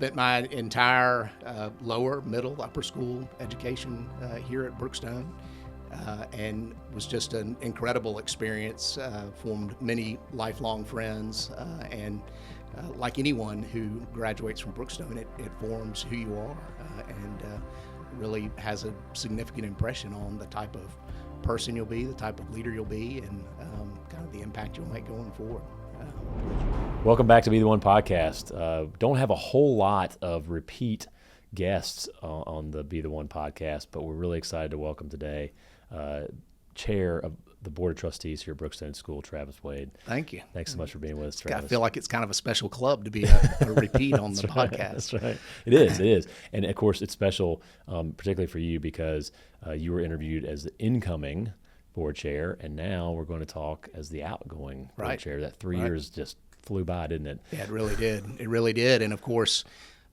spent my entire lower, middle, upper school education here at Brookstone, and was just an incredible experience. Formed many lifelong friends, and like anyone who graduates from Brookstone, it forms who you are, and really has a significant impression on the type of person you'll be, the type of leader you'll be, and kind of the impact you'll make going forward. Welcome back to Be the One podcast. Don't have a whole lot of repeat guests on the Be the One podcast, but we're really excited to welcome today Chair of the Board of Trustees here at Brookstone School, Travis Wade. Thank you. Thanks so much for being with us, Travis. I feel like it's kind of a special club to be a repeat on the podcast. That's right. It is. And of course, it's special, particularly for you, because you were interviewed as the incoming board chair, and now we're going to talk as the outgoing board chair. That 3 years just flew by, didn't it? Yeah, it really did. It really did. And of course,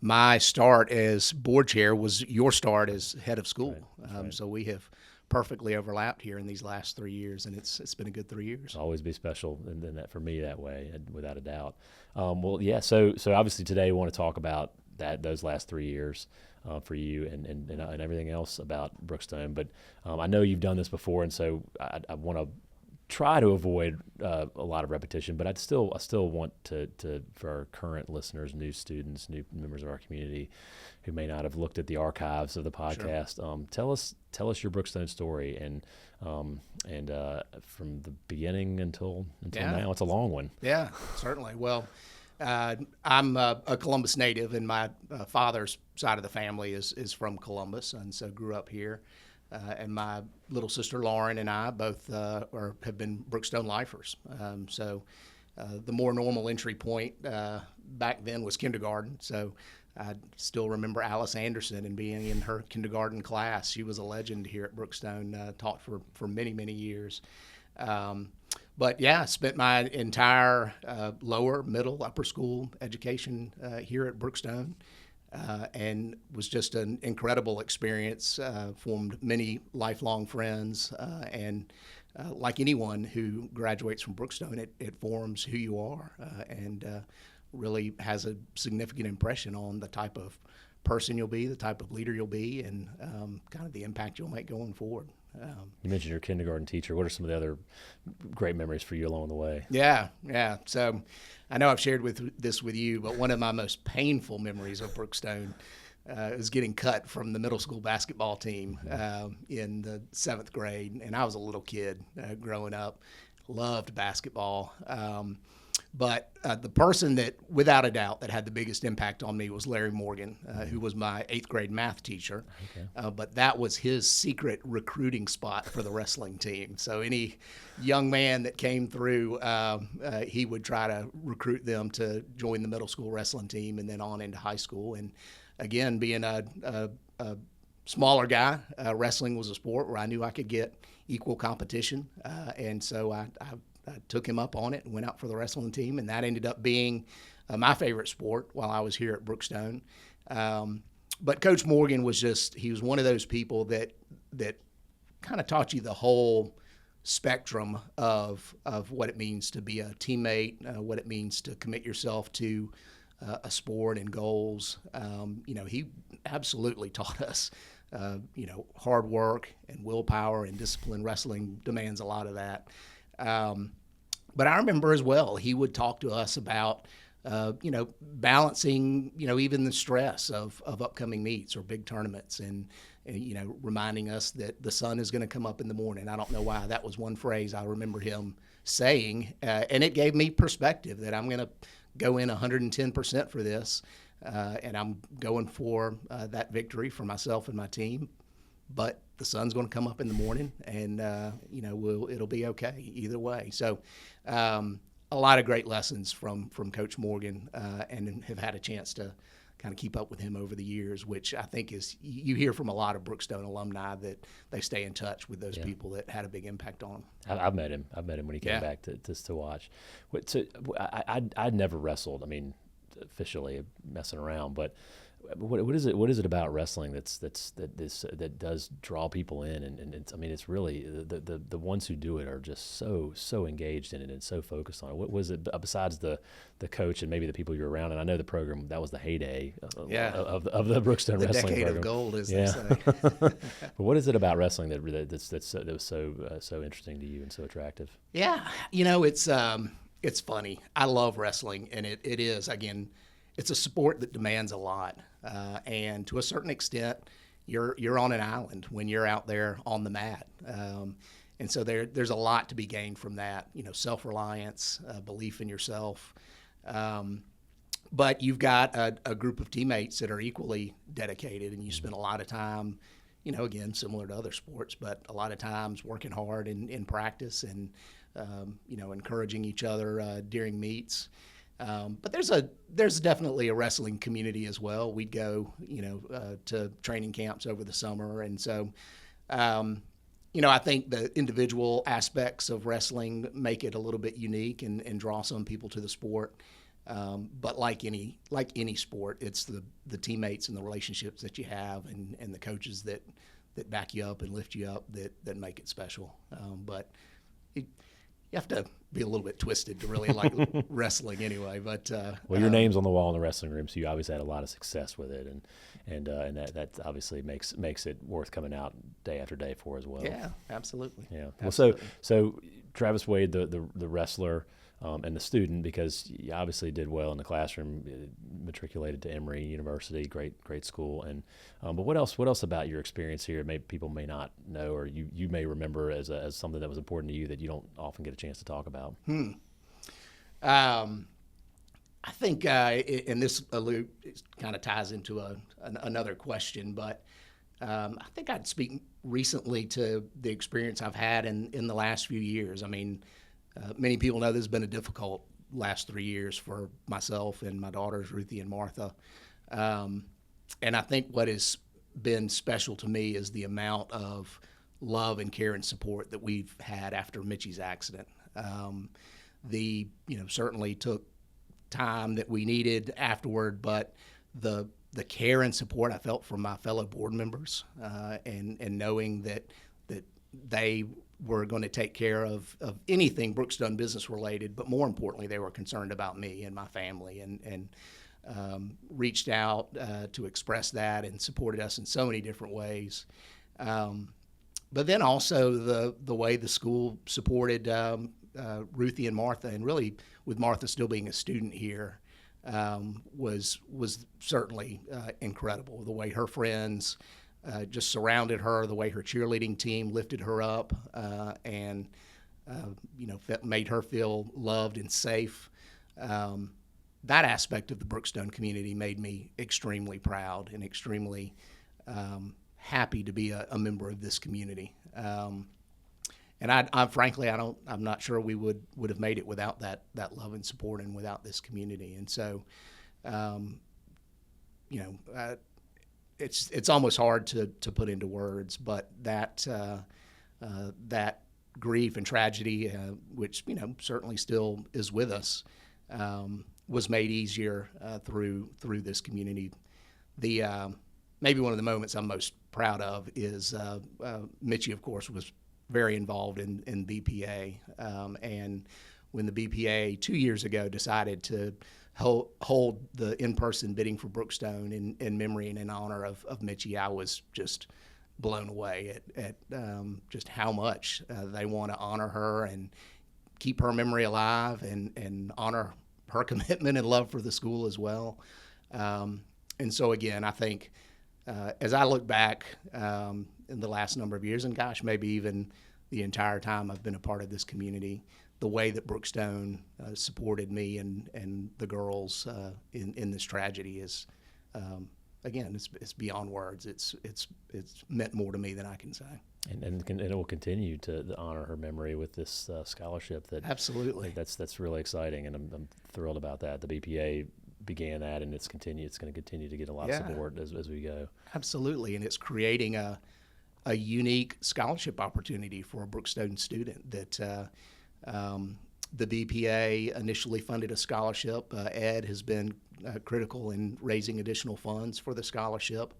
my start as board chair was your start as head of school. Right. So we have perfectly overlapped here in these last 3 years, and it's been a good 3 years. It'll always be special, and that for me that way, without a doubt. Well, yeah. So obviously today we want to talk about those last 3 years for you and everything else about Brookstone. But I know you've done this before, and so I want to try to avoid a lot of repetition. But I still want to for our current listeners, new students, new members of our community who may not have looked at the archives of the podcast, sure. Tell us your Brookstone story, and from the beginning until now. It's a long one. Yeah, certainly. Well, I'm a Columbus native, and my father's side of the family is from Columbus, and so grew up here. And my little sister Lauren and I both have been Brookstone lifers. So the more normal entry point back then was kindergarten. So I still remember Alice Anderson and being in her kindergarten class. She was a legend here at Brookstone, taught for many, many years. But yeah, I spent my entire lower, middle, upper school education here at Brookstone, and was just an incredible experience. Formed many lifelong friends, and like anyone who graduates from Brookstone, it forms who you are, and really has a significant impression on the type of person you'll be, the type of leader you'll be, and kind of the impact you'll make going forward. You mentioned your kindergarten teacher. What are some of the other great memories for you along the way? Yeah. So I know I've shared this with you, but one of my most painful memories of Brookstone is getting cut from the middle school basketball team in the 7th grade. And I was a little kid growing up, loved basketball. But the person that, without a doubt, that had the biggest impact on me was Larry Morgan, who was my 8th grade math teacher. Okay. But that was his secret recruiting spot for the wrestling team. So any young man that came through, he would try to recruit them to join the middle school wrestling team and then on into high school. And again, being a smaller guy, wrestling was a sport where I knew I could get equal competition. And so I took him up on it and went out for the wrestling team, and that ended up being my favorite sport while I was here at Brookstone. But Coach Morgan he was one of those people that kind of taught you the whole spectrum of what it means to be a teammate, what it means to commit yourself to a sport and goals. He absolutely taught us, hard work and willpower and discipline. Wrestling demands a lot of that. But I remember as well, he would talk to us about, balancing, even the stress of upcoming meets or big tournaments and reminding us that the sun is going to come up in the morning. I don't know why that was one phrase I remember him saying, and it gave me perspective that I'm going to go in 110% for this, and I'm going for that victory for myself and my team. But the sun's going to come up in the morning, and it'll be okay either way. So, a lot of great lessons from Coach Morgan, and have had a chance to kind of keep up with him over the years, which I think is you hear from a lot of Brookstone alumni that they stay in touch with those people that had a big impact on them. I've met him. when he came back to watch. I'd never wrestled. I mean, officially messing around, but what is it? What is it about wrestling that does draw people in? And it's, I mean, it's really the ones who do it are just so engaged in it and so focused on it. What was it besides the coach and maybe the people you're around? And I know the program, that was the heyday of the Brookstone The wrestling decade program. of gold, as Yeah. they say. But what is it about wrestling that was so interesting to you and so attractive? Yeah, it's funny. I love wrestling, and it is, again, it's a sport that demands a lot, and to a certain extent, you're on an island when you're out there on the mat, and so there's a lot to be gained from that. Self-reliance, belief in yourself, but you've got a group of teammates that are equally dedicated, and you spend a lot of time. Again, similar to other sports, but a lot of times working hard in practice and, encouraging each other during meets. But there's definitely a wrestling community as well. We'd go, to training camps over the summer. And so, I think the individual aspects of wrestling make it a little bit unique and draw some people to the sport. But like any sport, it's the teammates and the relationships that you have and the coaches that back you up and lift you up that make it special. But you have to be a little bit twisted to really like wrestling anyway. But well, your name's on the wall in the wrestling room, so you obviously had a lot of success with it, and that obviously makes it worth coming out day after day for as well. Yeah, absolutely. Yeah. Absolutely. Well, so Travis Wade, the wrestler. And the student, because you obviously did well in the classroom, matriculated to Emory University, great school. And but what else about your experience here? Maybe people may not know, or you may remember as something that was important to you that you don't often get a chance to talk about. I think, and this kind of ties into another question, but I think I'd speak recently to the experience I've had in the last few years. I mean. Many people know this has been a difficult last 3 years for myself and my daughters, Ruthie and Martha. And I think what has been special to me is the amount of love and care and support that we've had after Mitchie's accident. Certainly took time that we needed afterward, but the care and support I felt from my fellow board members, and knowing that they were going to take care of anything Brookstone business related, but more importantly, they were concerned about me and my family and reached out to express that and supported us in so many different ways. But then also the way the school supported Ruthie and Martha, and really with Martha still being a student here, was certainly incredible. The way her friends just surrounded her, the way her cheerleading team lifted her up, and made her feel loved and safe. That aspect of the Brookstone community made me extremely proud and extremely happy to be a member of this community. And I'm not sure we would have made it without that love and support and without this community. And so, it's almost hard to put into words, but that grief and tragedy, which certainly still is with us, was made easier through this community. Maybe one of the moments I'm most proud of is Mitchie, of course, was very involved in BPA, and when the BPA 2 years ago decided to hold the in-person bidding for Brookstone in memory and in honor of Mitchie, I was just blown away at just how much they want to honor her and keep her memory alive and honor her commitment and love for the school as well. And so again, I think as I look back in the last number of years, and gosh, maybe even the entire time I've been a part of this community, the way that Brookstone supported me and the girls in this tragedy is, again, it's beyond words. It's meant more to me than I can say. And it will continue to honor her memory with this scholarship. Absolutely. That's really exciting, and I'm thrilled about that. The BPA began that, and it's going to continue to get a lot of support as we go. Absolutely, and it's creating a unique scholarship opportunity for a Brookstone student that The BPA initially funded a scholarship. Ed has been critical in raising additional funds for the scholarship.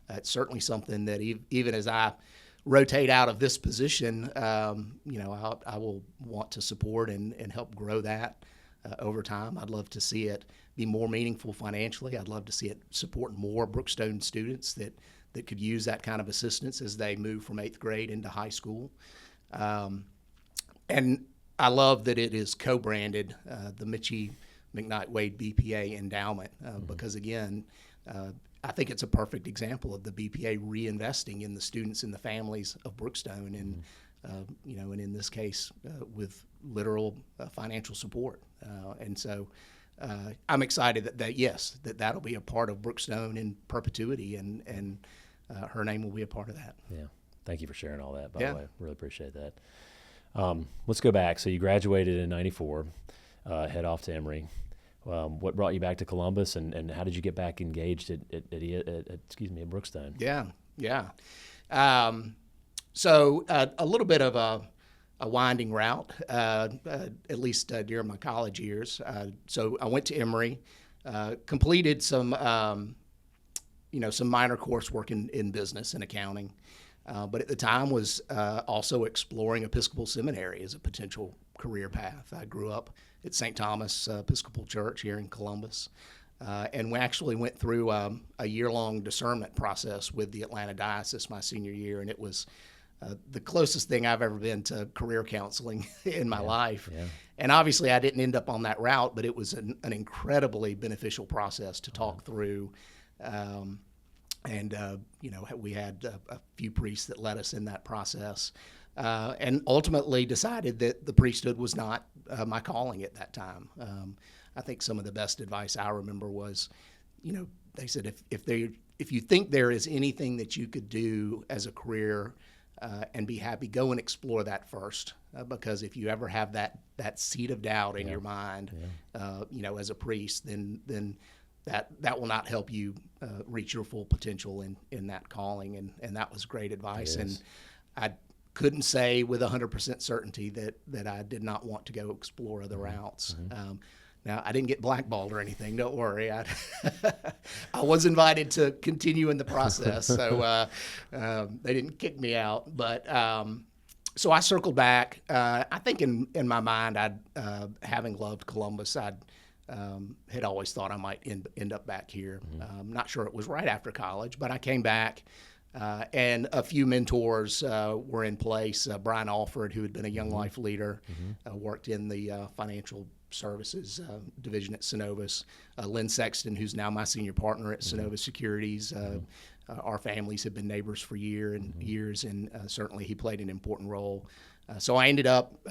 It's certainly something that even as I rotate out of this position, I will want to support and help grow that over time. I'd love to see it be more meaningful financially. I'd love to see it support more Brookstone students that could use that kind of assistance as they move from 8th grade into high school. And I love that it is co-branded the Mitchie McKnight Wade BPA Endowment because, again, I think it's a perfect example of the BPA reinvesting in the students and the families of Brookstone, and and in this case with literal financial support. And so I'm excited that'll be a part of Brookstone in perpetuity, and her name will be a part of that. Yeah, thank you for sharing all that. By the way, really appreciate that. Let's go back. So you graduated in '94, head off to Emory. What brought you back to Columbus, and how did you get back engaged at Brookstone? Yeah. So a little bit of a winding route, at least during my college years. So I went to Emory, completed some minor coursework in business and accounting, but at the time was also exploring Episcopal Seminary as a potential career path. I grew up at St. Thomas Episcopal Church here in Columbus, and we actually went through a year-long discernment process with the Atlanta Diocese my senior year, and it was the closest thing I've ever been to career counseling in my life. Yeah. And obviously I didn't end up on that route, but it was an incredibly beneficial process to talk through. We had a few priests that led us in that process, and ultimately decided that the priesthood was not my calling at that time. I think some of the best advice I remember was, they said, if you think there is anything that you could do as a career and be happy, go and explore that first, because if you ever have that seed of doubt in your mind, as a priest, then that will not help you reach your full potential in that calling, and that was great advice. And I couldn't say with 100% certainty that I did not want to go explore other routes. Now, I didn't get blackballed or anything. Don't worry. I was invited to continue in the process, so they didn't kick me out. But so I circled back. I think in my mind, having loved Columbus, I had always thought I might end up back here. Not sure it was right after college, but I came back, and a few mentors were in place. Brian Alford, who had been a Young Life leader, worked in the financial services division at Synovus. Lynn Sexton, who's now my senior partner at Synovus Securities. Our families have been neighbors for years, and certainly he played an important role. So I ended up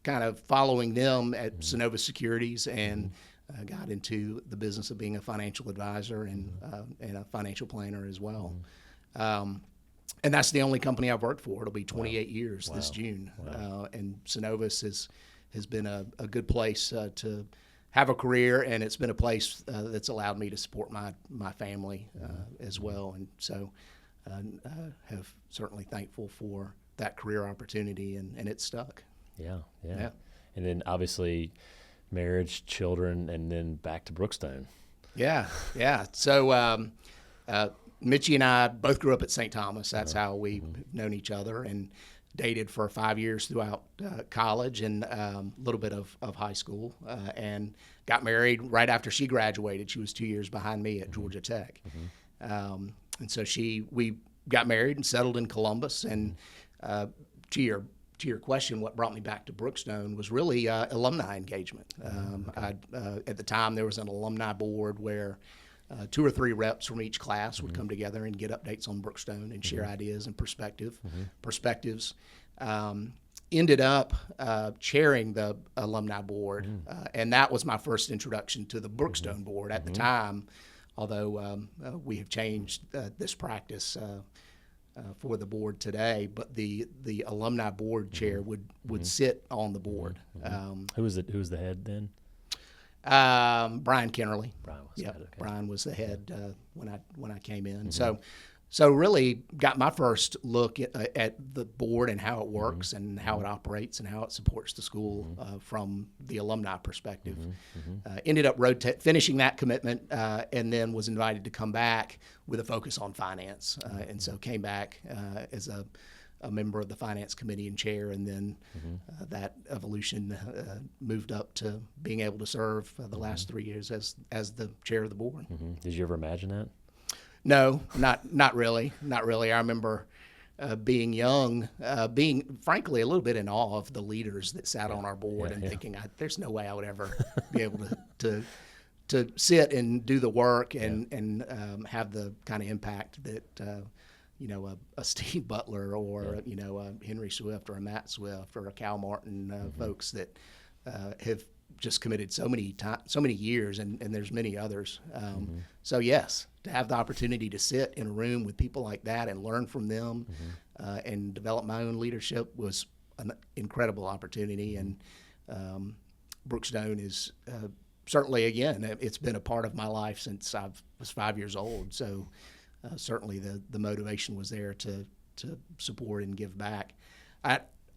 kind of following them at Synovus Securities, and got into the business of being a financial advisor and a financial planner as well. And that's the only company I've worked for. It'll be 28 years this June. And Synovus has been a good place to have a career, and it's been a place that's allowed me to support my family as well. And so have certainly thankful for that career opportunity, and it's stuck. Yeah. And then obviously marriage, children, and then back to Brookstone. Yeah. So Mitchie and I both grew up at St. Thomas. That's how we've known each other, and dated for 5 years throughout college and a little bit of high school, and got married right after she graduated. She was 2 years behind me at Georgia Tech. And so we got married and settled in Columbus. And to your question, what brought me back to Brookstone was really alumni engagement. At the time, there was an alumni board where 2 or 3 reps from each class would come together and get updates on Brookstone and share ideas and perspectives. Ended up chairing the alumni board, and that was my first introduction to the Brookstone board at the time, although we have changed this practice for the board today. But the alumni board chair would sit on the board. Who was the head then? Brian Kennerly. Brian was the head. Okay. Brian was the head when I came in. So So really got my first look at the board and how it works and how it operates and how it supports the school from the alumni perspective. Ended up finishing that commitment and then was invited to come back with a focus on finance. And so came back as a member of the finance committee and chair, and then that evolution moved up to being able to serve the last 3 years as the chair of the board. Did you ever imagine that? No, not really. Not really. I remember being young, being frankly a little bit in awe of the leaders that sat on our board and thinking, there's no way I would ever be able to sit and do the work and have the kind of impact that a Steve Butler or a Henry Swift or a Matt Swift or a Cal Martin, folks that have just committed so many years, and there's many others. So yes, to have the opportunity to sit in a room with people like that and learn from them and develop my own leadership was an incredible opportunity. And Brookstone is certainly, again, it's been a part of my life since I was 5 years old. So certainly the motivation was there to support and give back.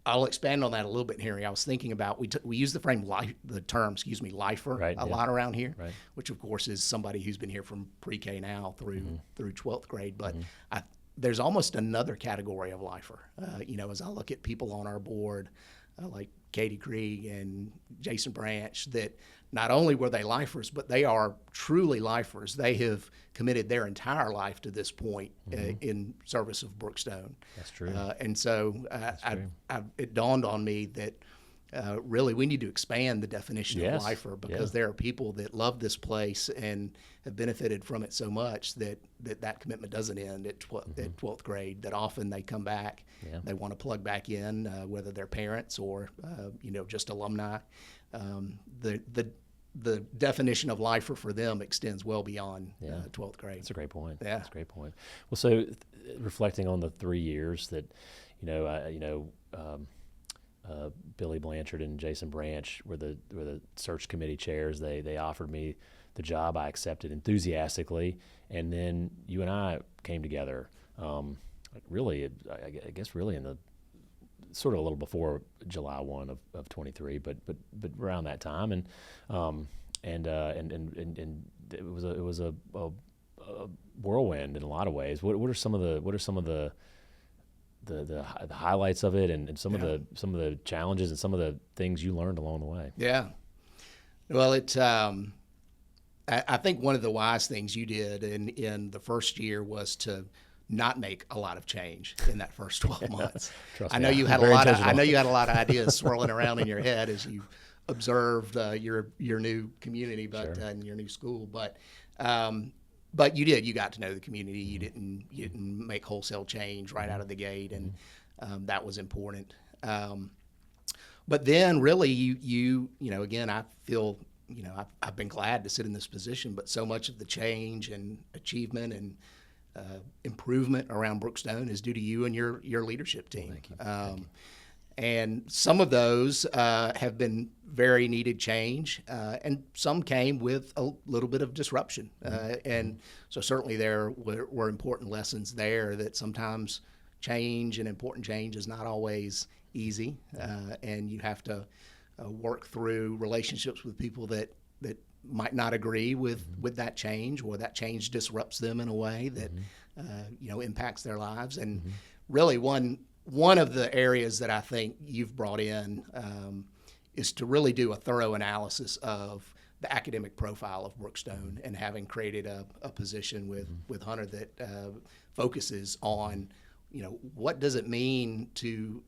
I'll expand on that a little bit, Henry. I was thinking about we use the term lifer a lot around here, which of course is somebody who's been here from pre-K now through 12th grade. But there's almost another category of lifer. As I look at people on our board like Katie Krieg and Jason Branch, that not only were they lifers, but they are truly lifers. They have committed their entire life to this point in service of Brookstone. That's true. And so it dawned on me that really we need to expand the definition of lifer, because there are people that love this place and have benefited from it so much that commitment doesn't end at 12th grade, that often they come back, they want to plug back in, whether they're parents or just alumni. The definition of lifer for them extends well beyond 12th grade. That's a great point. Yeah. That's a great point. Well, so reflecting on the 3 years that, Billy Blanchard and Jason Branch were the search committee chairs. They offered me the job. I accepted enthusiastically, and then you and I came together. Really, I guess really in the sort of a little before July 1 of 23, but around that time, and it was a whirlwind in a lot of ways. What are some of the highlights of it, and some of the challenges and some of the things you learned along the way? Yeah. Well, I think one of the wise things you did in the first year was to not make a lot of change in that first 12 months. I know you had a lot of ideas swirling around in your head as you observed your new community, and your new school. But you got to know the community. You didn't make wholesale change right out of the gate, and that was important. But then really you again, I feel, I've been glad to sit in this position, but so much of the change and achievement and improvement around Brookstone is due to you and your leadership team. Thank you. And some of those have been very needed change, and some came with a little bit of disruption. And so certainly there were important lessons there, that sometimes change and important change is not always easy, and you have to work through relationships with people that might not agree with that change, or that change disrupts them in a way that impacts their lives. And really one of the areas that I think you've brought in is to really do a thorough analysis of the academic profile of Brookstone, and having created a position with Hunter that focuses on what does it mean to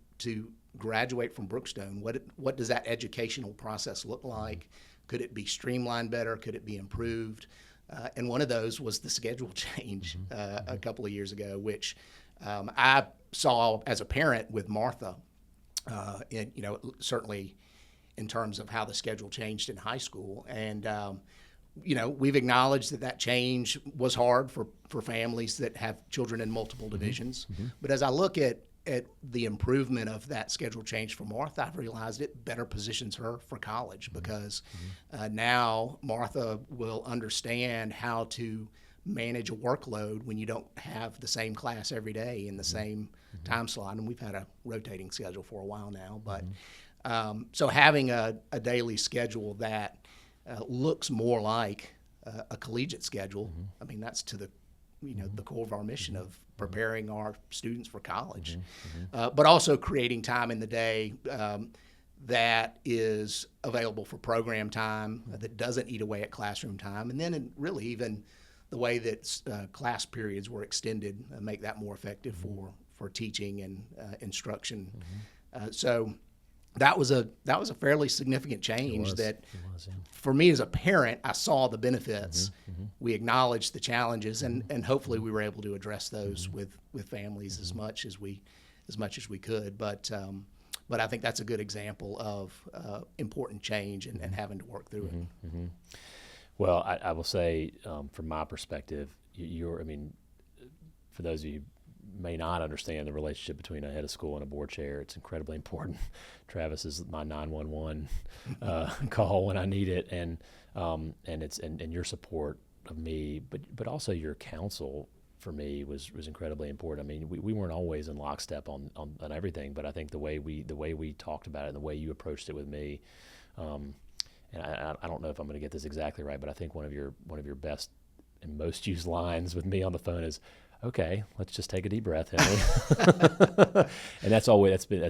graduate from Brookstone? What does that educational process look like? Could it be streamlined better? Could it be improved? And one of those was the schedule change a couple of years ago, which I saw as a parent with Martha, certainly in terms of how the schedule changed in high school. And, we've acknowledged that change was hard for families that have children in multiple divisions. But as I look at the improvement of that schedule change for Martha, I've realized it better positions her for college, because now Martha will understand how to manage a workload when you don't have the same class every day in the same time slot. And we've had a rotating schedule for a while now, but so having a daily schedule that looks more like a collegiate schedule. I mean, that's to the the core of our mission of preparing our students for college, but also creating time in the day that is available for program time, that doesn't eat away at classroom time, and then really even the way that class periods were extended make that more effective for teaching and instruction. So that was a fairly significant change that for me as a parent, I saw the benefits. We acknowledged the challenges, and hopefully we were able to address those with families as much as we could. But I think that's a good example of important change and having to work through it. Well, I will say from my perspective, for those of you who may not understand the relationship between a head of school and a board chair, it's incredibly important. Travis is my 911 call when I need it, and your support of me, but also your counsel for me was incredibly important. I mean, we weren't always in lockstep on everything, but I think the way we talked about it and the way you approached it with me, and I don't know if I'm going to get this exactly right, but I think one of your best and most used lines with me on the phone is, "Okay, let's just take a deep breath, Henry." And that's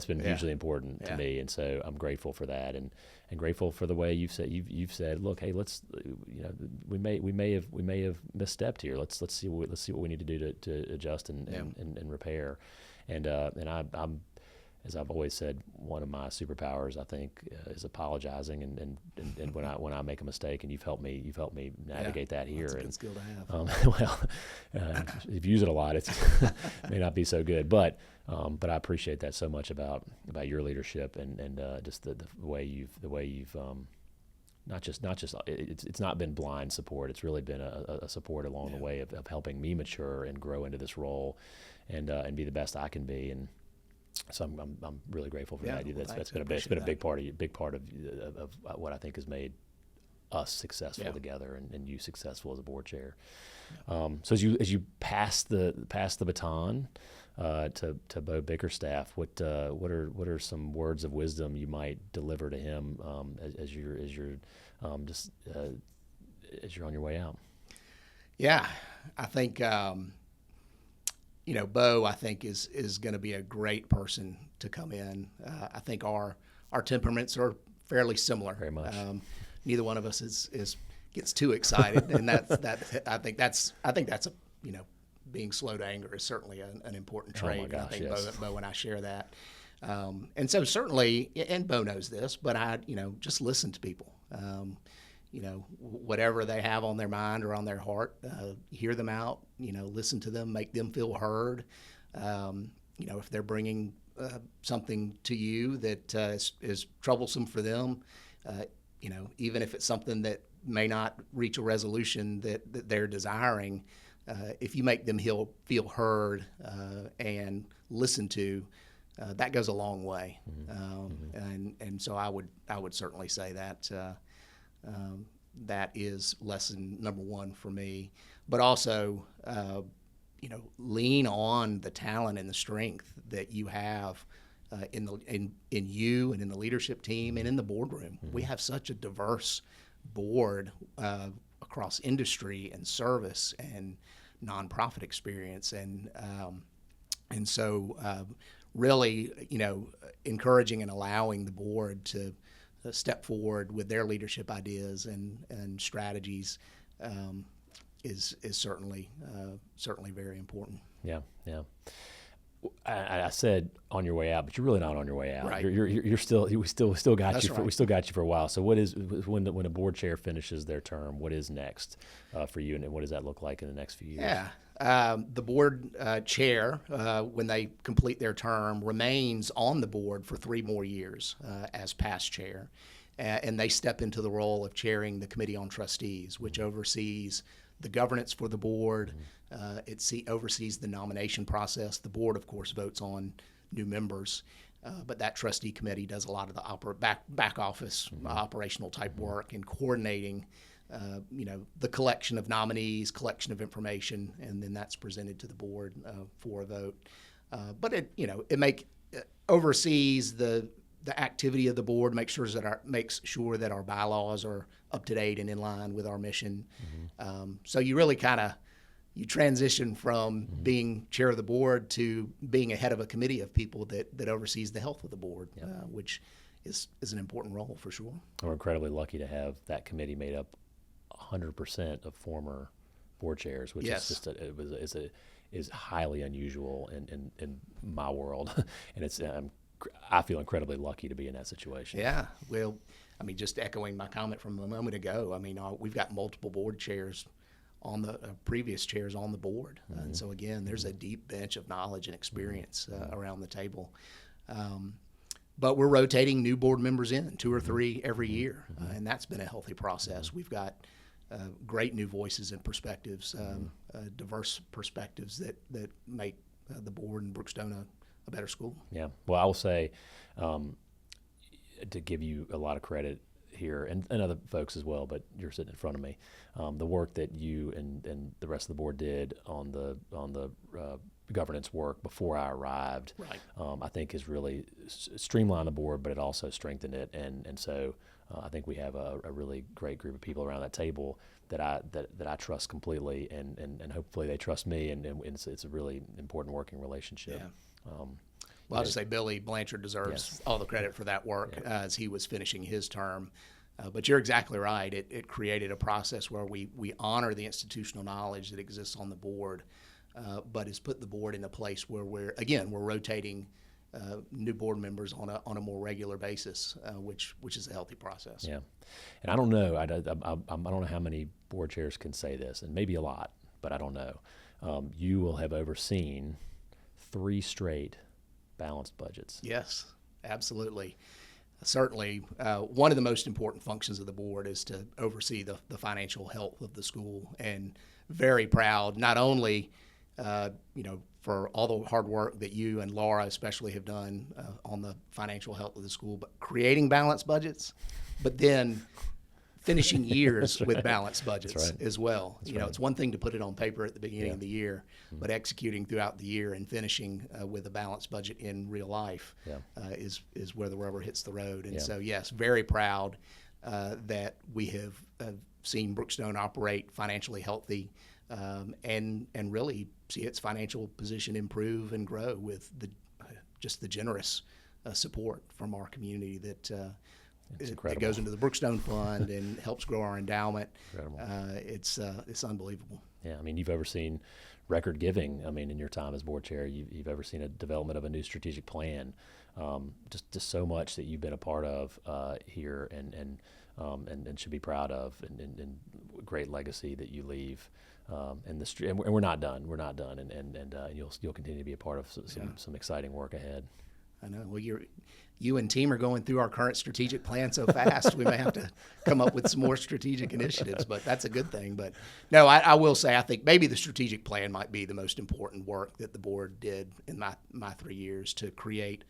been hugely important to me, and so I'm grateful for that, and grateful for the way you've said, look, hey, let's we may have misstepped here. Let's see what we need to do to adjust and repair, and I'm as I've always said, one of my superpowers I think is apologizing, and when I make a mistake, and you've helped me navigate that here. That's a good skill to have. If you use it a lot, it may not be so good, but I appreciate that so much about your leadership and just the way you've not just it's not been blind support. It's really been a support along the way of helping me mature and grow into this role and be the best I can be. And so I'm really grateful for that. That's been a big part of what I think has made us successful together and you successful as a board chair. So as you pass the baton to Bo Bickerstaff, what are some words of wisdom you might deliver to him as you're on your way out? Yeah, I think Bo, I think is going to be a great person to come in. I think our temperaments are fairly similar. Very much. Neither one of us gets too excited, and I think that's being slow to anger is certainly an important trait. Oh my gosh, I think yes. Bo and I share that, and so certainly, and Bo knows this, but I just listen to people. Whatever they have on their mind or on their heart, hear them out, listen to them, make them feel heard. If they're bringing something to you that is troublesome for them, even if it's something that may not reach a resolution that they're desiring, if you make them feel heard and listened to, that goes a long way. And so I would certainly say that. That is lesson number one for me, but also, lean on the talent and the strength that you have in you and in the leadership team and in the boardroom. We have such a diverse board across industry and service and nonprofit experience, and so really, encouraging and allowing the board to step forward with their leadership ideas and strategies is certainly very important. Yeah. I said on your way out, but you're really not on your way out. Right. We still got That's you right. We still got you for a while. So what is when a board chair finishes their term? What is next for you, and what does that look like in the next few years? Yeah. The board chair, when they complete their term, remains on the board for 3 more years as past chair. And they step into the role of chairing the Committee on Trustees, which oversees the governance for the board. It oversees the nomination process. The board, of course, votes on new members. But that trustee committee does a lot of the back office operational type work in coordinating the collection of nominees, collection of information, and then that's presented to the board for a vote. But it oversees the activity of the board, makes sure that our bylaws are up to date and in line with our mission. So you really you transition from being chair of the board to being a head of a committee of people that oversees the health of the board, which is an important role for sure. We're incredibly lucky to have that committee made up 100% of former board chairs, which is just is highly unusual in my world, and I feel incredibly lucky to be in that situation. Yeah, well, I mean, just echoing my comment from a moment ago, I mean, we've got multiple board chairs on the previous chairs on the board, and so again, there's a deep bench of knowledge and experience around the table. But we're rotating new board members in, 2 or 3 every year, and that's been a healthy process. We've got great new voices and perspectives, diverse perspectives that make the board and Brookstone a better school. Yeah. Well, I will say, to give you a lot of credit here, and other folks as well, but you're sitting in front of me, the work that you and the rest of the board did on the governance work before I arrived, right. I think has really streamlined the board, but it also strengthened it, and so I think we have a really great group of people around that table that I trust completely, and hopefully they trust me, and it's a really important working relationship. Yeah. Well, I'll just say Billy Blanchard deserves all the credit for that work as he was finishing his term. But you're exactly right. It created a process where we honor the institutional knowledge that exists on the board, but has put the board in a place where we're rotating new board members on a more regular basis, which is a healthy process. Yeah, and I don't know. I don't know how many board chairs can say this, and maybe a lot, but I don't know. You will have overseen 3 straight balanced budgets. Yes, absolutely. Certainly, one of the most important functions of the board is to oversee the financial health of the school, and very proud not only for all the hard work that you and Laura especially have done on the financial health of the school, but creating balanced budgets, but then finishing years with balanced budgets as well. It's one thing to put it on paper at the beginning of the year, but executing throughout the year and finishing with a balanced budget in real life is where the rubber hits the road. And so, yes, very proud that we have seen Brookstone operate financially healthy and really see its financial position improve and grow with the generous support from our community that it goes into the Brookstone Fund and helps grow our endowment. It's unbelievable. Yeah, I mean, you've overseen record giving. I mean, in your time as board chair, you've overseen a development of a new strategic plan. Just so much that you've been a part of here, and should be proud of, and great legacy that you leave. And we're not done. We're not done, and you'll continue to be a part of some exciting work ahead. I know. Well, you and team are going through our current strategic plan so fast. We may have to come up with some more strategic initiatives, but that's a good thing. But no, I will say I think maybe the strategic plan might be the most important work that the board did in my 3 years to create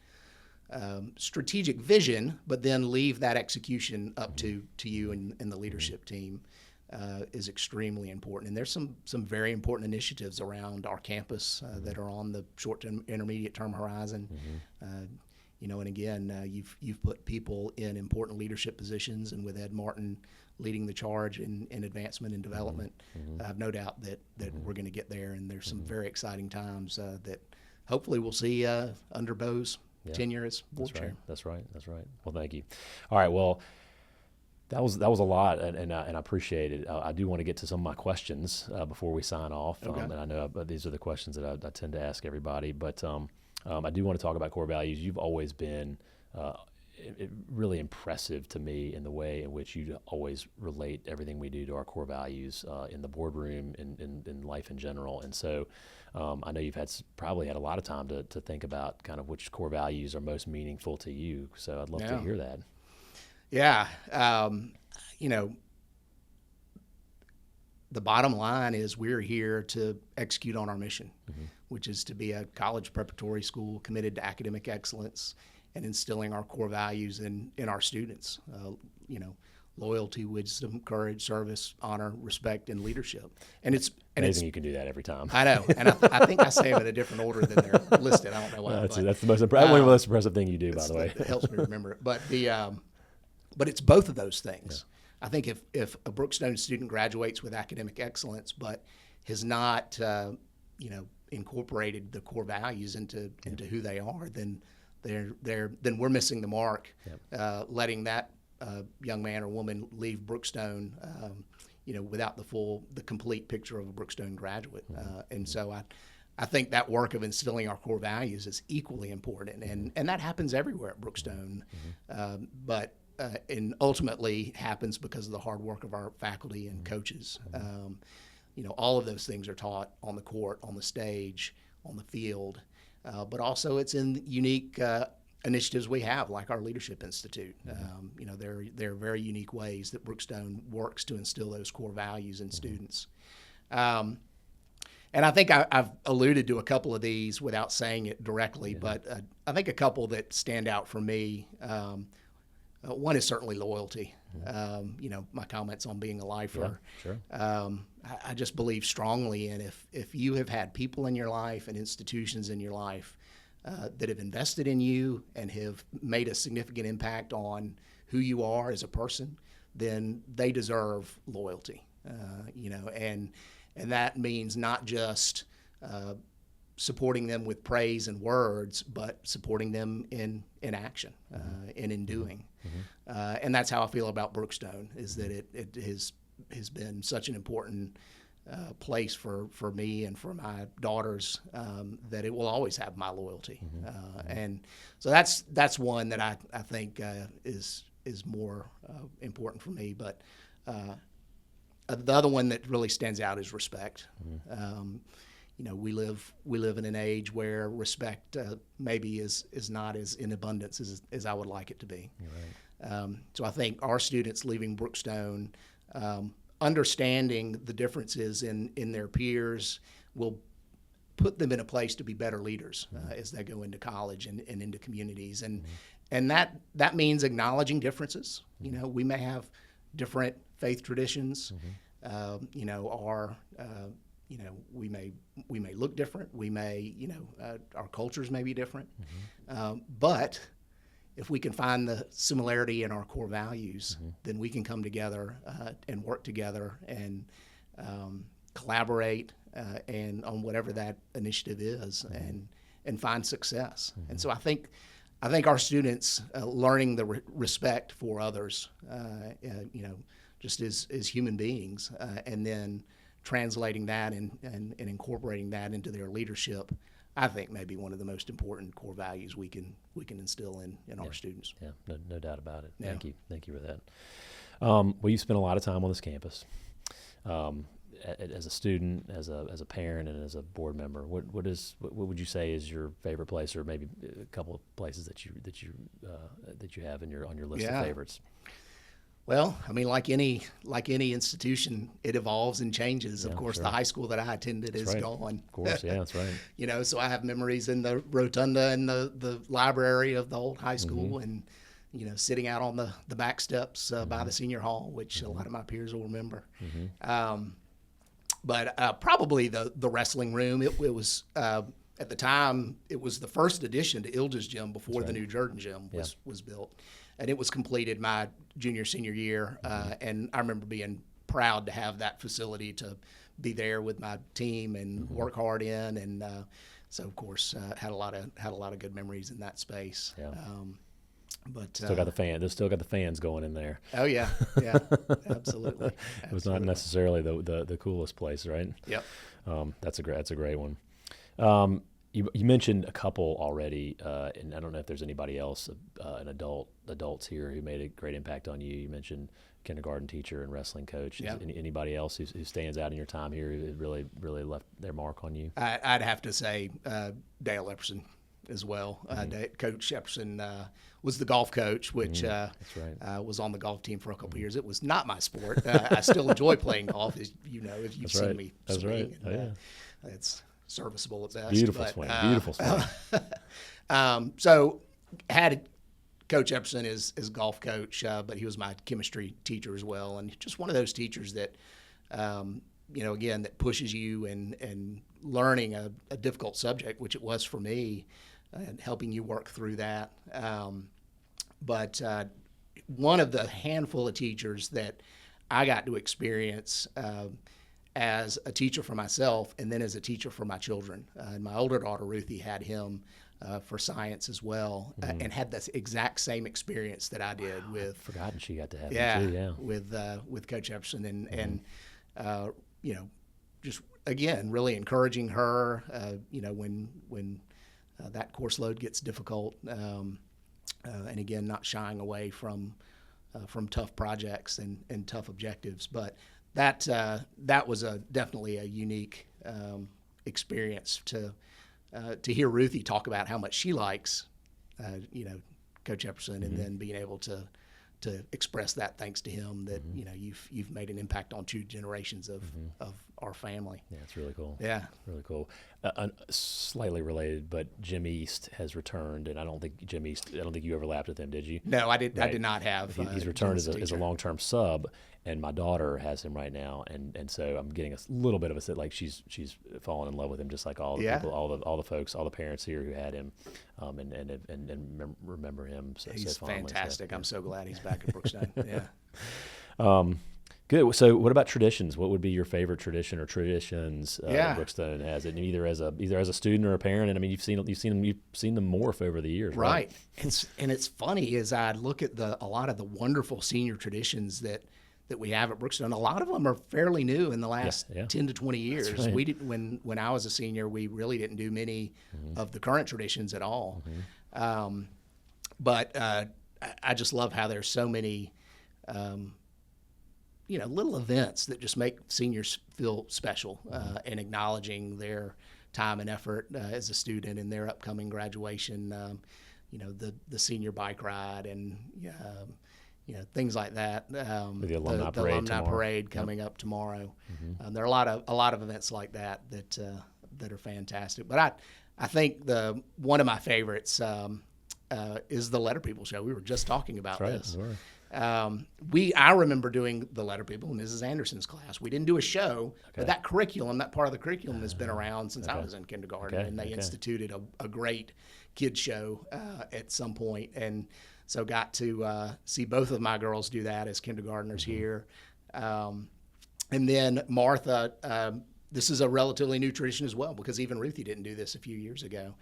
strategic vision, but then leave that execution up to you and the leadership team. Is extremely important, and there's some very important initiatives around our campus that are on the short to intermediate term horizon. And again, you've put people in important leadership positions, and with Ed Martin leading the charge in advancement and development, I have no doubt that we're going to get there. And there's some very exciting times that hopefully we'll see under Bo's tenure as board chair. That's right. Well, thank you. All right. Well, that was a lot, and I appreciate it. I do want to get to some of my questions before we sign off. Okay. And I know these are the questions that I tend to ask everybody, but I do want to talk about core values. You've always been really impressive to me in the way in which you always relate everything we do to our core values in the boardroom and in life in general. And so I know you've probably had a lot of time to think about kind of which core values are most meaningful to you. So I'd love to hear that. Yeah. The bottom line is we're here to execute on our mission, which is to be a college preparatory school committed to academic excellence and instilling our core values in our students. loyalty, wisdom, courage, service, honor, respect, and leadership. And it's Amazing you can do that every time. I know, and I think I say them in a different order than they're listed. I don't know why. That's the most one of the most impressive thing you do, by the way. It helps me remember it. But but it's both of those things. Yeah. I think if a Brookstone student graduates with academic excellence, but has not incorporated the core values into who they are, then then we're missing the mark. Yep. Letting that young man or woman leave Brookstone, without the complete picture of a Brookstone graduate. And so I think that work of instilling our core values is equally important, and that happens everywhere at Brookstone. But ultimately happens because of the hard work of our faculty and coaches. All of those things are taught on the court, on the stage, on the field, but also it's in unique initiatives we have, like our Leadership Institute. There are very unique ways that Brookstone works to instill those core values in students. And I think I've alluded to a couple of these without saying it directly, but I think a couple that stand out for me. One is certainly loyalty. My comments on being a lifer. Yeah, sure. I just believe strongly in if you have had people in your life and institutions in your life that have invested in you and have made a significant impact on who you are as a person, then they deserve loyalty. And that means not just supporting them with praise and words, but supporting them in action and in doing. And that's how I feel about Brookstone, is that it has been such an important place for me and for my daughters, that it will always have my loyalty. And so that's one that I think is more important for me. But the other one that really stands out is respect. We live in an age where respect maybe is not as in abundance as I would like it to be. Right. So I think our students leaving Brookstone, understanding the differences in their peers, will put them in a place to be better leaders as they go into college and into communities. And that means acknowledging differences. We may have different faith traditions. We may look different. We may, our cultures may be different. But if we can find the similarity in our core values, then we can come together and work together and collaborate and on whatever that initiative is and find success. And so I think our students learning the respect for others, just as human beings, and then translating that and incorporating that into their leadership, I think may be one of the most important core values we can instill in our students. Yeah, no doubt about it. Yeah. Thank you for that. Well, you spent a lot of time on this campus. As a student, as a parent, and as a board member, what would you say is your favorite place, or maybe a couple of places that you have on your list of favorites? Well, I mean, like any institution, it evolves and changes. Yeah, of course, sure. The high school that I attended is gone. Of course, yeah, that's right. So I have memories in the rotunda and the library of the old high school, and sitting out on the back steps by the senior hall, which a lot of my peers will remember. But probably the wrestling room. It was at the time it was the first addition to Ilda's gym before the new Jordan gym was built. And it was completed my senior year, and I remember being proud to have that facility to be there with my team and work hard in, and so of course had a lot of good memories in that space. Yeah. But still got the fan. They still got the fans going in there. Oh yeah, absolutely. It was not necessarily the coolest place, right? Yep. That's a great one. You mentioned a couple already, and I don't know if there's anybody else, adults here who made a great impact on you. You mentioned kindergarten teacher and wrestling coach. Yeah. Anybody else who stands out in your time here who really left their mark on you? I'd have to say Dale Epperson as well. Coach Epperson was the golf coach, which That's right. was on the golf team for a couple of years. It was not my sport. I still enjoy playing golf, as you know, if you've seen me That's swing. Right. And, it's serviceable at best. Beautiful swing. So had Coach Epperson is golf coach, but he was my chemistry teacher as well, and just one of those teachers that, again, that pushes you and learning a difficult subject, which it was for me, and helping you work through that. But one of the handful of teachers that I got to experience as a teacher for myself and then as a teacher for my children. And my older daughter, Ruthie, had him for science as well, and had this exact same experience that I did with. I'd forgotten she got to have him too, yeah. With Coach Epperson, and just again really encouraging her, when that course load gets difficult, and again not shying away from tough projects and tough objectives. But that was definitely a unique experience to hear Ruthie talk about how much she likes, Coach Epperson, and then being able to express that thanks to him that you've made an impact on 2 generations of our family. Yeah, it's really cool. Yeah, really cool. Slightly related, but Jim East has returned, and I don't think you overlapped with him, did you? No, I did. Right. I did not have. He's returned as a long-term sub, and my daughter has him right now, and so I'm getting a little bit of a like she's fallen in love with him, just like all the people, all the folks, all the parents here who had him, and remember him. He's so fondly. fantastic. I'm so glad he's back at Brookstone. Yeah. Good. So, what about traditions? What would be your favorite tradition or traditions that Brookstone has? And either as a student or a parent, and I mean, you've seen them morph over the years, right? And it's funny as I look at a lot of the wonderful senior traditions that we have at Brookstone. A lot of them are fairly new in the last 10 to 20 years. That's right. We did when I was a senior, we really didn't do many of the current traditions at all. But I just love how there's so many. Little events that just make seniors feel special, and acknowledging their time and effort as a student in their upcoming graduation. The senior bike ride and things like that. The alumni parade coming up tomorrow. There are a lot of events like that are fantastic. But I think one of my favorites is the Letter People show. We were just talking about this. I remember doing the Letter People in Mrs. Anderson's class. We didn't do a show, but that part of the curriculum has been around since I was in kindergarten, and they instituted a great kids show at some point, and so got to see both of my girls do that as kindergartners here. And then Martha, this is a relatively new tradition as well, because even Ruthie didn't do this a few years ago.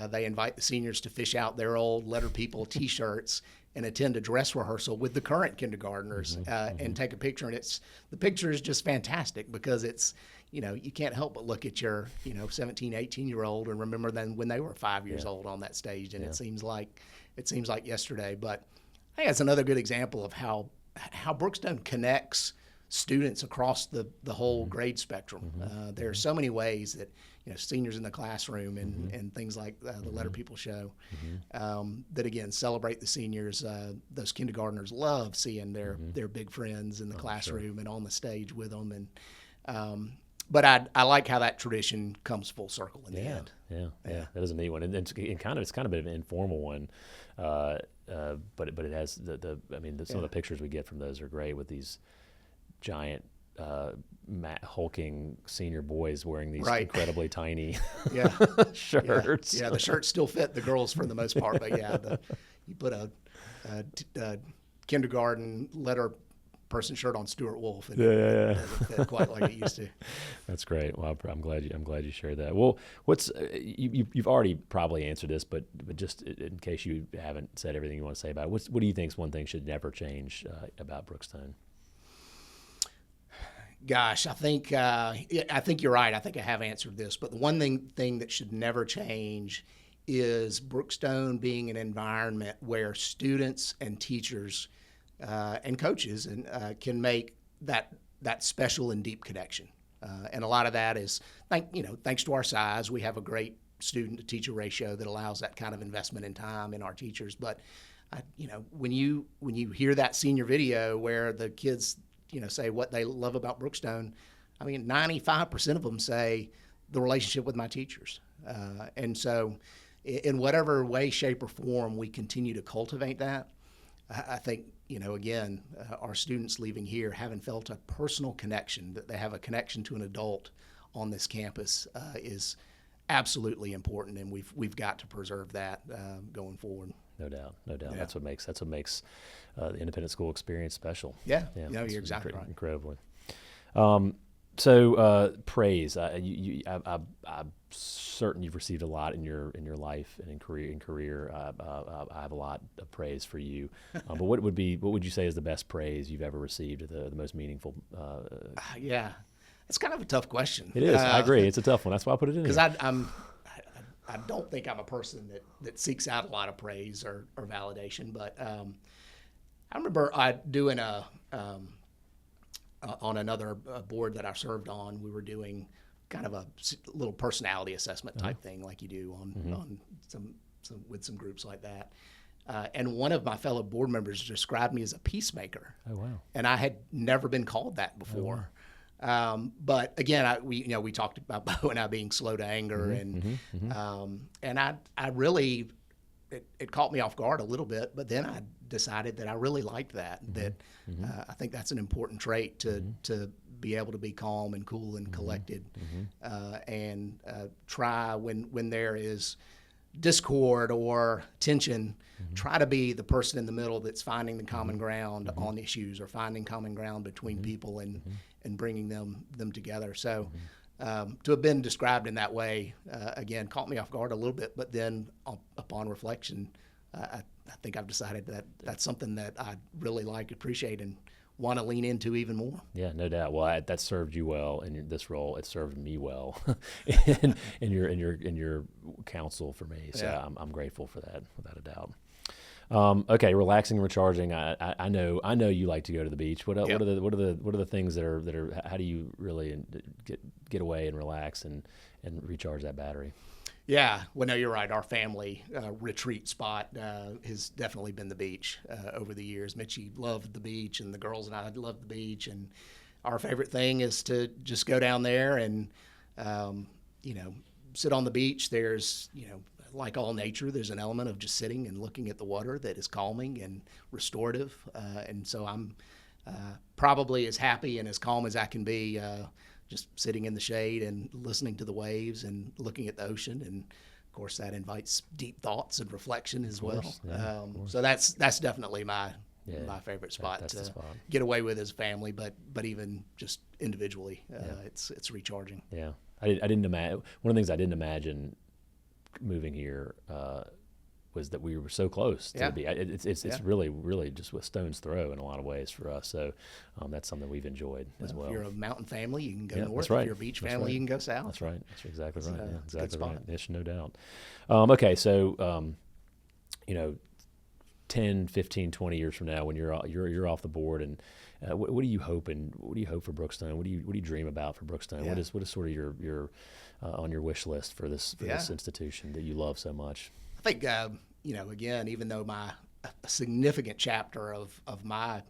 They invite the seniors to fish out their old Letter People T-shirts and attend a dress rehearsal with the current kindergartners and take a picture. And the picture is just fantastic because it's, you can't help but look at your, 17, 18-year-old and remember them when they were 5 years old on that stage. And it seems like yesterday. But I think that's another good example of how Brookstone connects students across the whole grade spectrum. There are so many ways that seniors in the classroom and things like the Letter People show that again celebrate the seniors. Those kindergartners love seeing their big friends in the classroom and on the stage with them. And but I like how that tradition comes full circle in the end. Yeah, that is a neat one, and it's kind of a bit of an informal one. But it has some of the pictures we get from those are great with these giant hulking senior boys wearing these incredibly tiny shirts. Yeah, the shirts still fit the girls for the most part, but you put a kindergarten letter person shirt on Stuart Wolf, and it doesn't fit quite like it used to. That's great. Well, I'm glad you shared that. Well, what's you've already probably answered this, but just in case you haven't said everything you want to say about it, what do you think is one thing should never change about Brookstone? Gosh, I think you're right. I think I have answered this, but the one thing that should never change is Brookstone being an environment where students and teachers and coaches can make that special and deep connection. And a lot of that is thanks to our size, we have a great student to teacher ratio that allows that kind of investment in time in our teachers. But when you hear that senior video where the kids say what they love about Brookstone, 95% of them say the relationship with my teachers. And so, in whatever way, shape, or form we continue to cultivate that, I think, again, our students leaving here having felt a personal connection, that they have a connection to an adult on this campus is absolutely important, and we've got to preserve that going forward. No doubt. Yeah. That's what makes the independent school experience special. Yeah, no, you're exactly right. Incredibly. So praise. I'm certain you've received a lot in your life and in career. I have a lot of praise for you. But what would you say is the best praise you've ever received? The most meaningful? Yeah, it's kind of a tough question. It is. I agree. It's a tough one. That's why I put it in because here. I don't think I'm a person that seeks out a lot of praise or validation. But I remember doing on another board that I served on, we were doing kind of a little personality assessment type thing, like you do on some with some groups like that. And one of my fellow board members described me as a peacemaker. Oh wow! And I had never been called that before. Oh, wow. But again, we talked about Bo and I being slow to anger, and I really it caught me off guard a little bit. But then I decided that I really liked that. I think that's an important trait to be able to be calm and cool and collected, and try when there is discord or tension, try to be the person in the middle that's finding the common ground on issues, or finding common ground between people and bringing them together. So to have been described in that way, again, caught me off guard a little bit, but then upon reflection, I think I've decided that that's something that I really like, appreciate, and want to lean into even more. Yeah, no doubt. Well, that served you well in this role. It served me well in your counsel for me. So yeah. I'm grateful for that, without a doubt. Okay, relaxing and recharging. I know you like to go to the beach. What are the things that are how do you really get away and relax and recharge that battery? Yeah, well, no, you're right. Our family retreat spot has definitely been the beach over the years. Mitchie loved the beach, and the girls and I loved the beach. And our favorite thing is to just go down there and, sit on the beach. There's, like all nature, there's an element of just sitting and looking at the water that is calming and restorative. And so I'm probably as happy and as calm as I can be just sitting in the shade and listening to the waves and looking at the ocean. And of course that invites deep thoughts and reflection as well. Yeah, so that's definitely my favorite spot to get away with as a family, but even just individually, it's recharging. Yeah. I didn't imagine, one of the things I didn't imagine moving here was that we were so close to the beach. It's really just a stone's throw in a lot of ways for us. So that's something we've enjoyed as well. If you're a mountain family, you can go north. That's right. If you're a beach family, you can go south. That's right. That's exactly right. Yeah, exactly right. Yes, no doubt. Okay, so 10, 15, 20 years from now, when you're off the board, and what do you hope for Brookstone? What do you dream about for Brookstone? Yeah. What is sort of your on your wish list for this institution that you love so much? I think again, even though a significant chapter of my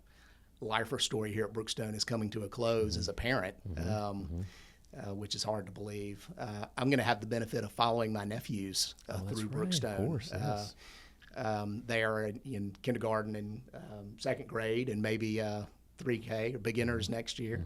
life or story here at Brookstone is coming to a close as a parent, which is hard to believe, I'm going to have the benefit of following my nephews through Brookstone. Of course, yes. They are in kindergarten and second grade, and maybe 3K or beginners next year.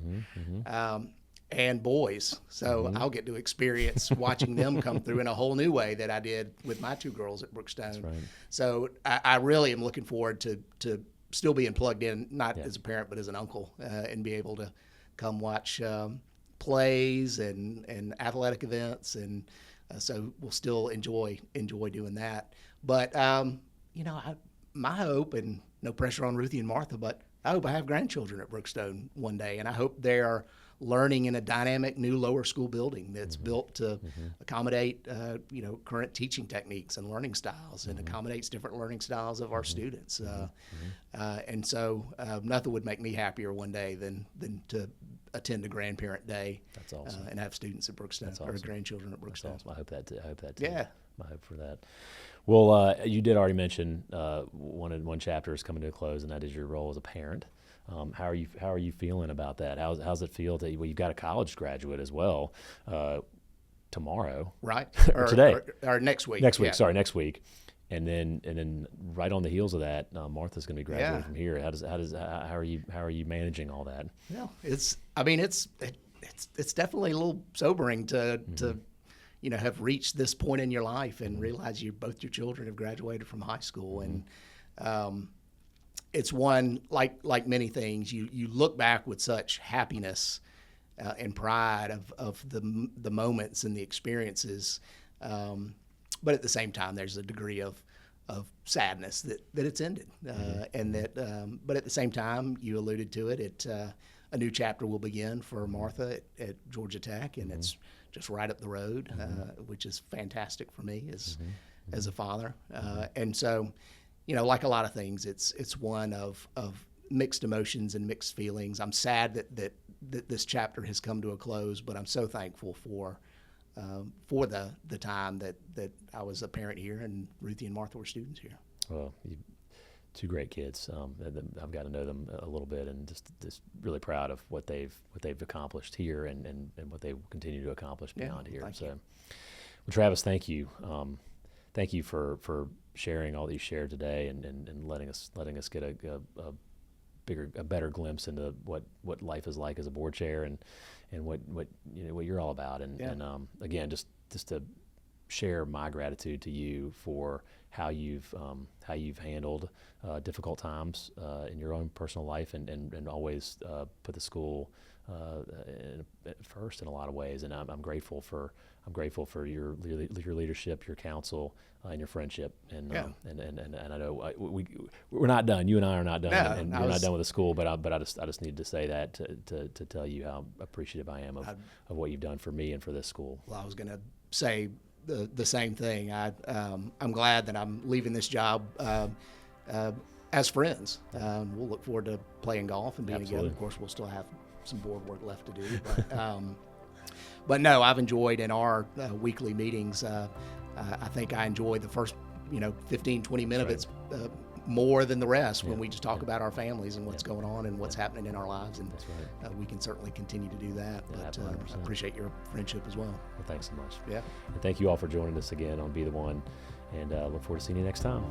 And boys. So I'll get to experience watching them come through in a whole new way that I did with my two girls at Brookstone. That's right. So I really am looking forward to still being plugged in, not as a parent, but as an uncle, and be able to come watch plays and athletic events. And so we'll still enjoy doing that. But, my hope, and no pressure on Ruthie and Martha, but I hope I have grandchildren at Brookstone one day, and I hope they are learning in a dynamic new lower school building that's built to accommodate, current teaching techniques and learning styles, and accommodates different learning styles of our students. And so nothing would make me happier one day than to attend a grandparent day. That's awesome. And have students at Brookstone, or grandchildren at Brookstone. That's awesome. I hope that too. Yeah. My hope for that. Well, you did already mention one chapter is coming to a close, and that is your role as a parent. How are you feeling about that? How's it feel you've got a college graduate as well, tomorrow, right? or today, or next week. next week. Yeah. Sorry, next week. And then right on the heels of that, Martha's going to be graduating from here. How are you managing all that? Well, it's definitely a little sobering to have reached this point in your life and realize both your children have graduated from high school, and it's one like many things you look back with such happiness and pride of the moments and the experiences. But at the same time, there's a degree of sadness that it's ended, and that. But at the same time, you alluded to it. A new chapter will begin for Martha at Georgia Tech, and it's just right up the road, which is fantastic for me as a father. And so, like a lot of things, it's one of mixed emotions and mixed feelings. I'm sad that this chapter has come to a close, but I'm so thankful for the time that I was a parent here and Ruthie and Martha were students here. Well, two great kids. I've got to know them a little bit, and just really proud of what they've accomplished here and what they continue to accomplish beyond here. So, well, Travis, thank you. Thank you for sharing all that you shared today and letting us get a better glimpse into what life is like as a board chair and what you're all about. And again, just to share my gratitude to you for how you've handled difficult times in your own personal life and always put the school first in a lot of ways. And I'm grateful for your leadership, your counsel, and your friendship. And I know we're not done. You and I are not done, and you're not done with the school. But I just needed to say that to tell you how appreciative I am of what you've done for me and for this school. Well, I was going to say the same thing. I'm glad that I'm leaving this job as friends. We'll look forward to playing golf and being together. Of course, we'll still have some board work left to do, but no, I've enjoyed in our weekly meetings. I think I enjoyed the first 15, 20 minutes more than the rest when we just talk about our families and what's going on and what's happening in our lives, and we can certainly continue to do that. But I appreciate your friendship as well. Well, thanks so much. Yeah. And thank you all for joining us again on Be the One, and look forward to seeing you next time.